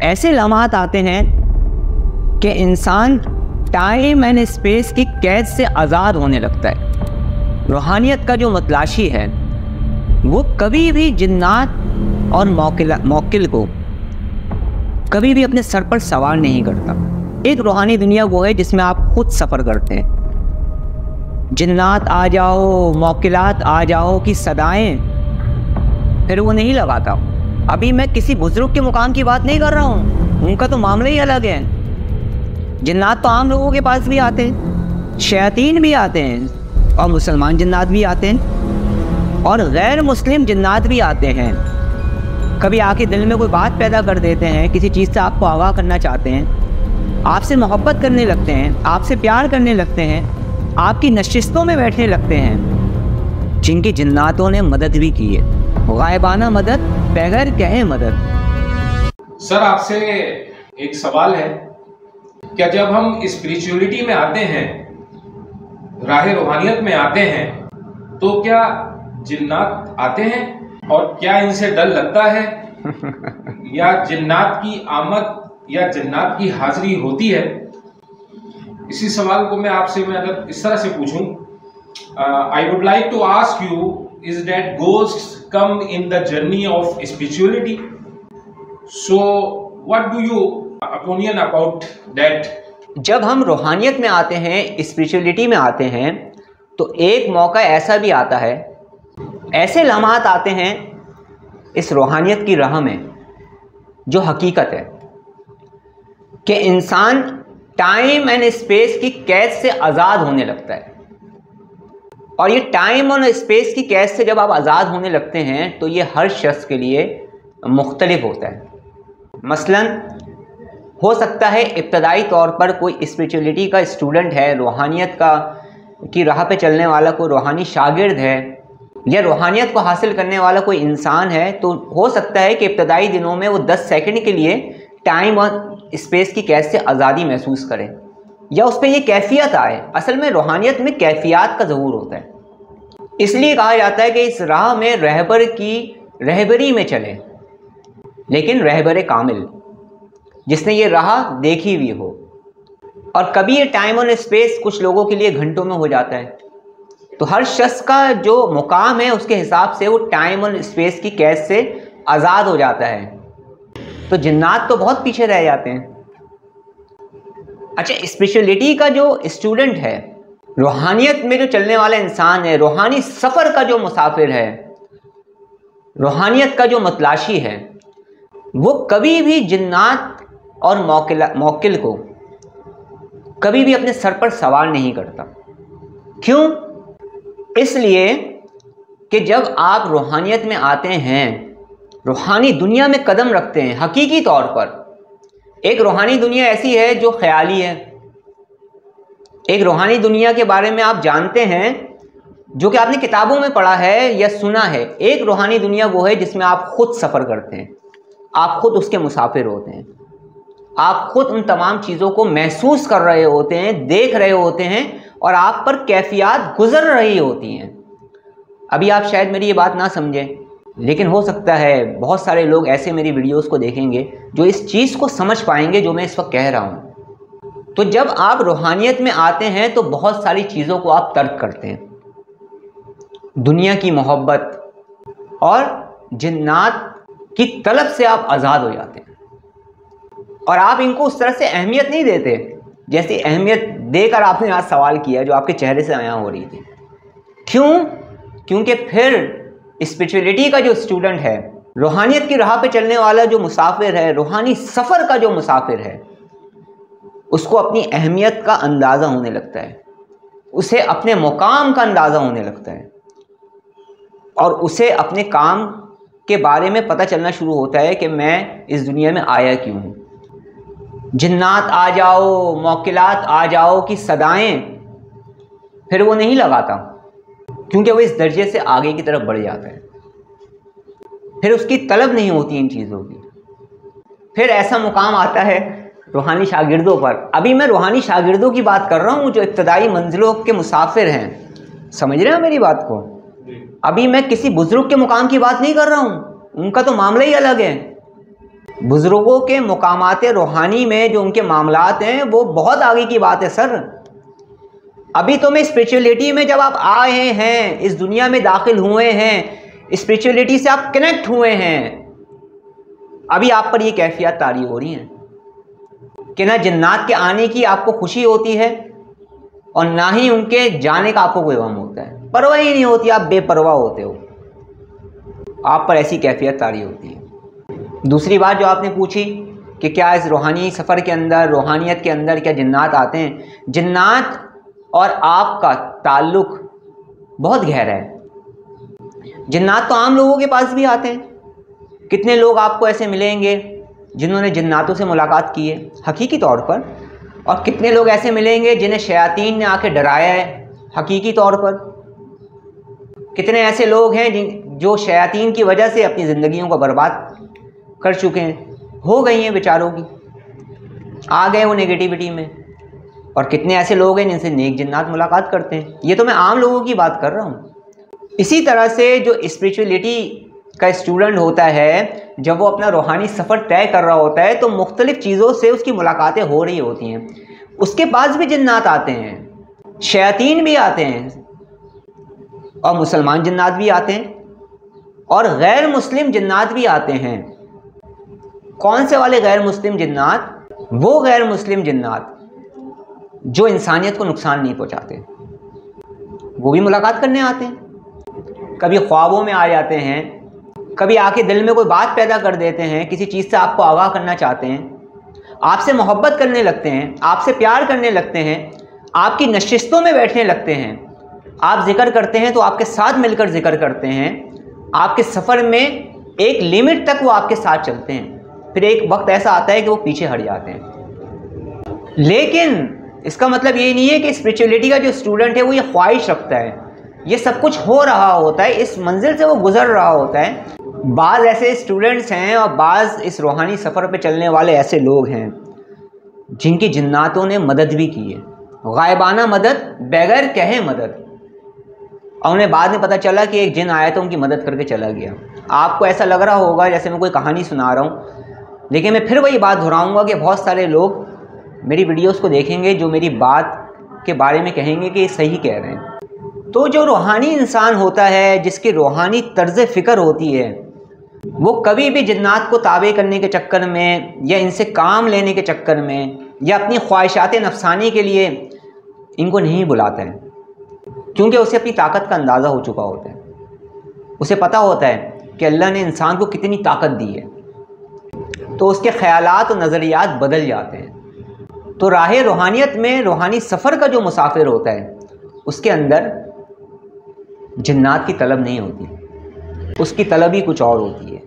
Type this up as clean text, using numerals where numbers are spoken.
ऐसे लम्हात आते हैं कि इंसान टाइम एंड स्पेस की कैद से आज़ाद होने लगता है। रूहानियत का जो मतलाशी है वो कभी भी जिन्नात और मौकिल को कभी भी अपने सर पर सवार नहीं करता। एक रूहानी दुनिया वो है जिसमें आप खुद सफ़र करते हैं। जिन्नात आ जाओ, मौकिलात आ जाओ की सदाएं फिर वो नहीं लगाता। अभी मैं किसी बुजुर्ग के मुकाम की बात नहीं कर रहा हूँ, उनका तो मामला ही अलग है। जिन्नात तो आम लोगों के पास भी आते हैं, शयातीन भी आते हैं, और मुसलमान जिन्नात भी आते हैं, और गैर मुस्लिम जिन्नात भी आते हैं। कभी आके दिल में कोई बात पैदा कर देते हैं, किसी चीज़ से आपको आगाह करना चाहते हैं, आपसे मोहब्बत करने लगते हैं, आपसे प्यार करने लगते हैं, आपकी नशिस्तों में बैठने लगते हैं, जिनकी जिन्नातों ने मदद भी की है, गायबाना मदद, बगैर कहे मदद। सर आपसे एक सवाल है, क्या जब हम स्पिरिचुअलिटी में आते हैं, राह रूहानियत में आते हैं, तो क्या जिन्नात आते हैं और क्या इनसे डर लगता है या जिन्नात की आमद या जिन्नात की हाजिरी होती है? इसी सवाल को मैं अगर इस तरह से पूछूं, I would like to ask you, is that ghosts come in the journey of spirituality? So what do you opinion about that? जब हम रूहानियत में आते हैं, स्पिरिचुअलिटी में आते हैं, तो एक मौका ऐसा भी आता है, ऐसे लम्हात आते हैं इस रूहानियत की राह में जो हकीकत है कि इंसान टाइम एंड स्पेस की कैद से आज़ाद होने लगता है। और ये टाइम और स्पेस की कैद से जब आप आज़ाद होने लगते हैं तो ये हर शख्स के लिए मुख्तलिफ होता है। मसलन हो सकता है इब्तदाई तौर पर कोई स्पिरिचुअलिटी का स्टूडेंट है, रूहानियत की राह पे चलने वाला कोई रूहानी शागिर्द है, या रूहानियत को हासिल करने वाला कोई इंसान है, तो हो सकता है कि इब्तदाई दिनों में वो 10 सेकंड के लिए टाइम और स्पेस की कैद से आज़ादी महसूस करे, या उस पर यह कैफियत आए। असल में रूहानियत में कैफियत का ज़हूर होता है, इसलिए कहा जाता है कि इस राह में रहबर की रहबरी में चले, लेकिन रहबर कामिल, जिसने ये राह देखी हुई हो। और कभी ये टाइम और स्पेस कुछ लोगों के लिए घंटों में हो जाता है, तो हर शख्स का जो मुकाम है उसके हिसाब से वो टाइम और स्पेस की कैद से आज़ाद हो जाता है। तो जिन्नात तो बहुत पीछे रह जाते हैं। अच्छा, स्पिरिचुअलिटी का जो स्टूडेंट है, रूहानियत में जो चलने वाला इंसान है, रूहानी सफ़र का जो मुसाफिर है, रूहानियत का जो मतलाशी है, वो कभी भी जिन्नात और मौकिल को कभी भी अपने सर पर सवार नहीं करता। क्यों? इसलिए कि जब आप रूहानियत में आते हैं, रूहानी दुनिया में कदम रखते हैं, हकीकी तौर पर एक रूहानी दुनिया ऐसी है जो ख्याली है। एक रूहानी दुनिया के बारे में आप जानते हैं जो कि आपने किताबों में पढ़ा है या सुना है। एक रूहानी दुनिया वो है जिसमें आप खुद सफ़र करते हैं, आप खुद उसके मुसाफिर होते हैं, आप खुद उन तमाम चीज़ों को महसूस कर रहे होते हैं, देख रहे होते हैं, और आप पर कैफियत गुजर रही होती हैं। अभी आप शायद मेरी ये बात ना समझें, लेकिन हो सकता है बहुत सारे लोग ऐसे मेरी वीडियोस को देखेंगे जो इस चीज़ को समझ पाएंगे जो मैं इस वक्त कह रहा हूँ। तो जब आप रूहानियत में आते हैं तो बहुत सारी चीज़ों को आप तर्क करते हैं, दुनिया की मोहब्बत और जिन्नात की तलब से आप आज़ाद हो जाते हैं, और आप इनको उस तरह से अहमियत नहीं देते जैसी अहमियत देकर आपने आज सवाल किया जो आपके चेहरे से आया हो रही थी। क्यों? क्योंकि फिर स्पिरिचुअलिटी का जो स्टूडेंट है, रूहानियत की राह पे चलने वाला जो मुसाफिर है, रूहानी सफ़र का जो मुसाफिर है, उसको अपनी अहमियत का अंदाज़ा होने लगता है, उसे अपने मुकाम का अंदाज़ा होने लगता है, और उसे अपने काम के बारे में पता चलना शुरू होता है कि मैं इस दुनिया में आया क्यों हूँ। जिन्नात आ जाओ, मौकिलात आ जाओ की सदाएं फिर वो नहीं लगाता, क्योंकि वो इस दर्जे से आगे की तरफ बढ़ जाता है, फिर उसकी तलब नहीं होती इन चीज़ों की। फिर ऐसा मुकाम आता है रूहानी शागिर्दों पर। अभी मैं रूहानी शागिर्दों की बात कर रहा हूँ जो इब्तदाई मंजिलों के मुसाफिर हैं। समझ रहे हैं मेरी बात को? अभी मैं किसी बुजुर्ग के मुकाम की बात नहीं कर रहा हूँ, उनका तो मामला ही अलग है। बुज़ुर्गों के मुकामात रूहानी में जो उनके मामलात हैं वो बहुत आगे की बात है सर। अभी तो मैं स्पिरिचुअलिटी में जब आप आए हैं, इस दुनिया में दाखिल हुए हैं, स्पिरिचुअलिटी से आप कनेक्ट हुए हैं, अभी आप पर ये कैफियत तारी हो रही हैं कि ना जिन्नात के आने की आपको खुशी होती है और ना ही उनके जाने का आपको कोई गम होता है। परवाह ही नहीं होती, आप बेपरवाह होते हो, आप पर ऐसी कैफियत तारी होती है। दूसरी बात जो आपने पूछी कि क्या इस रूहानी सफ़र के अंदर, रूहानियत के अंदर क्या जिन्नात आते हैं? जिन्नात और आपका ताल्लुक़ बहुत गहरा है। जिन्नात तो आम लोगों के पास भी आते हैं। कितने लोग आपको ऐसे मिलेंगे जिन्होंने जिन्नातों से मुलाकात की है हकीकी तौर पर, और कितने लोग ऐसे मिलेंगे जिन्हें शयातीन ने आके डराया है हकीकी तौर पर। कितने ऐसे लोग हैं जो शयातीन की वजह से अपनी ज़िंदगियों को बर्बाद कर चुके हैं, हो गई हैं बेचारों की, आ गए वो नेगेटिविटी में। और कितने ऐसे लोग हैं जिनसे नेक जिन्नात मुलाकात करते हैं। ये तो मैं आम लोगों की बात कर रहा हूँ। इसी तरह से जो स्पिरिचुअलिटी का स्टूडेंट होता है, जब वो अपना रूहानी सफ़र तय कर रहा होता है तो मुख्तलिफ़ चीज़ों से उसकी मुलाकातें हो रही होती हैं। उसके पास भी जिन्नात आते हैं, शयातीन भी आते हैं, और मुसलमान जिन्नात भी आते हैं, और गैर मुस्लिम जिन्नात भी आते हैं। कौन से वाले गैर मुस्लिम जिन्नात? वो गैर मुस्लिम जिन्नात जो इंसानियत को नुकसान नहीं पहुंचाते, वो भी मुलाकात करने आते हैं। कभी ख्वाबों में आ जाते हैं, कभी आके दिल में कोई बात पैदा कर देते हैं, किसी चीज़ से आपको आगाह करना चाहते हैं, आपसे मोहब्बत करने लगते हैं, आपसे प्यार करने लगते हैं, आपकी नशिस्तों में बैठने लगते हैं। आप जिक्र करते हैं तो आपके साथ मिलकर जिक्र करते हैं। आपके सफ़र में एक लिमिट तक वो आपके साथ चलते हैं, फिर एक वक्त ऐसा आता है कि वो पीछे हट जाते हैं। लेकिन इसका मतलब ये नहीं है कि स्पिरिचुअलिटी का जो स्टूडेंट है वो ये ख्वाहिश रखता है, ये सब कुछ हो रहा होता है, इस मंजिल से वो गुजर रहा होता है। बाज़ ऐसे स्टूडेंट्स हैं और बाज़ इस रूहानी सफ़र पे चलने वाले ऐसे लोग हैं जिनकी जिन्नातों ने मदद भी की है, गायबाना मदद, बगैर कहे मदद, और उन्हें बाद में पता चला कि एक जिन आया तो उनकी मदद करके चला गया। आपको ऐसा लग रहा होगा जैसे मैं कोई कहानी सुना रहा हूँ, लेकिन मैं फिर वही बात दोहराऊँगा कि बहुत सारे लोग मेरी वीडियोस को देखेंगे जो मेरी बात के बारे में कहेंगे कि ये सही कह रहे हैं। तो जो रूहानी इंसान होता है, जिसकी रूहानी तर्ज फ़िक्र होती है, वो कभी भी जिन्नात को ताबे करने के चक्कर में या इनसे काम लेने के चक्कर में या अपनी ख्वाहिशात नफसानी के लिए इनको नहीं बुलाता है, क्योंकि उसे अपनी ताकत का अंदाज़ा हो चुका होता है। उसे पता होता है कि अल्लाह ने इंसान को कितनी ताकत दी है, तो उसके ख़यालात और नज़रियात बदल जाते हैं। तो राह रूहानियत में रूहानी सफ़र का जो मुसाफिर होता है उसके अंदर जिन्नात की तलब नहीं होती, उसकी तलब ही कुछ और होती है।